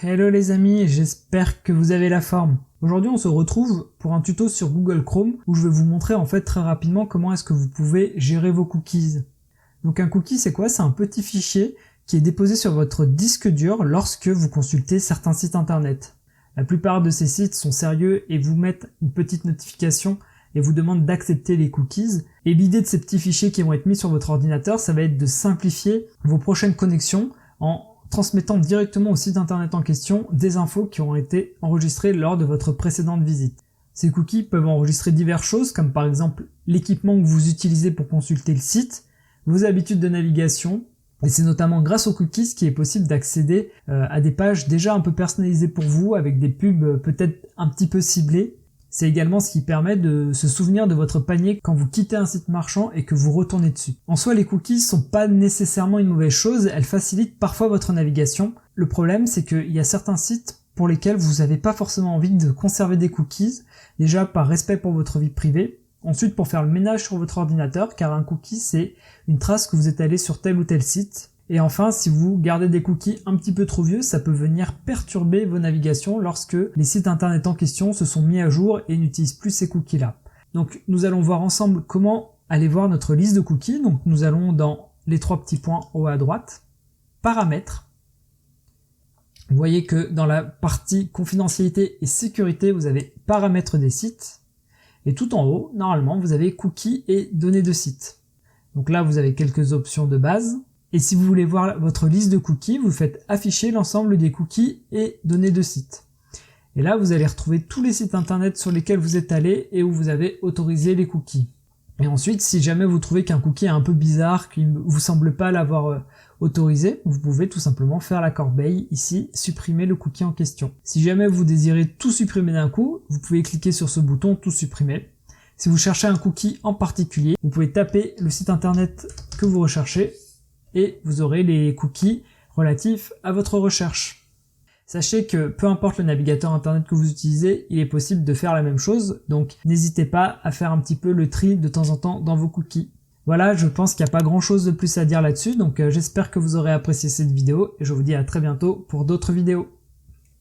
Hello les amis, j'espère que vous avez la forme. Aujourd'hui on se retrouve pour un tuto sur Google Chrome où je vais vous montrer en fait très rapidement comment est-ce que vous pouvez gérer vos cookies. Donc un cookie c'est quoi? C'est un petit fichier qui est déposé sur votre disque dur lorsque vous consultez certains sites internet. La plupart de ces sites sont sérieux et vous mettent une petite notification et vous demandent d'accepter les cookies. Et l'idée de ces petits fichiers qui vont être mis sur votre ordinateur, ça va être de simplifier vos prochaines connexions en transmettant directement au site internet en question des infos qui ont été enregistrées lors de votre précédente visite. Ces cookies peuvent enregistrer diverses choses, comme par exemple l'équipement que vous utilisez pour consulter le site, vos habitudes de navigation, et c'est notamment grâce aux cookies qu'il est possible d'accéder à des pages déjà un peu personnalisées pour vous, avec des pubs peut-être un petit peu ciblées. C'est également ce qui permet de se souvenir de votre panier quand vous quittez un site marchand et que vous retournez dessus. En soi, les cookies sont pas nécessairement une mauvaise chose, elles facilitent parfois votre navigation. Le problème, c'est qu'il y a certains sites pour lesquels vous n'avez pas forcément envie de conserver des cookies, déjà par respect pour votre vie privée, ensuite pour faire le ménage sur votre ordinateur, car un cookie c'est une trace que vous êtes allé sur tel ou tel site. Et enfin, si vous gardez des cookies un petit peu trop vieux, ça peut venir perturber vos navigations lorsque les sites internet en question se sont mis à jour et n'utilisent plus ces cookies-là. Donc nous allons voir ensemble comment aller voir notre liste de cookies. Donc nous allons dans les trois petits points au haut à droite, paramètres. Vous voyez que dans la partie confidentialité et sécurité, vous avez paramètres des sites. Et tout en haut, normalement, vous avez cookies et données de site. Donc là, vous avez quelques options de base. Et si vous voulez voir votre liste de cookies, vous faites afficher l'ensemble des cookies et données de site. Et là, vous allez retrouver tous les sites internet sur lesquels vous êtes allé et où vous avez autorisé les cookies. Et ensuite, si jamais vous trouvez qu'un cookie est un peu bizarre, qu'il ne vous semble pas l'avoir autorisé, vous pouvez tout simplement faire la corbeille ici, supprimer le cookie en question. Si jamais vous désirez tout supprimer d'un coup, vous pouvez cliquer sur ce bouton tout supprimer. Si vous cherchez un cookie en particulier, vous pouvez taper le site internet que vous recherchez et vous aurez les cookies relatifs à votre recherche. Sachez que peu importe le navigateur internet que vous utilisez, il est possible de faire la même chose, donc n'hésitez pas à faire un petit peu le tri de temps en temps dans vos cookies. Voilà, je pense qu'il n'y a pas grand chose de plus à dire là-dessus, donc j'espère que vous aurez apprécié cette vidéo et je vous dis à très bientôt pour d'autres vidéos.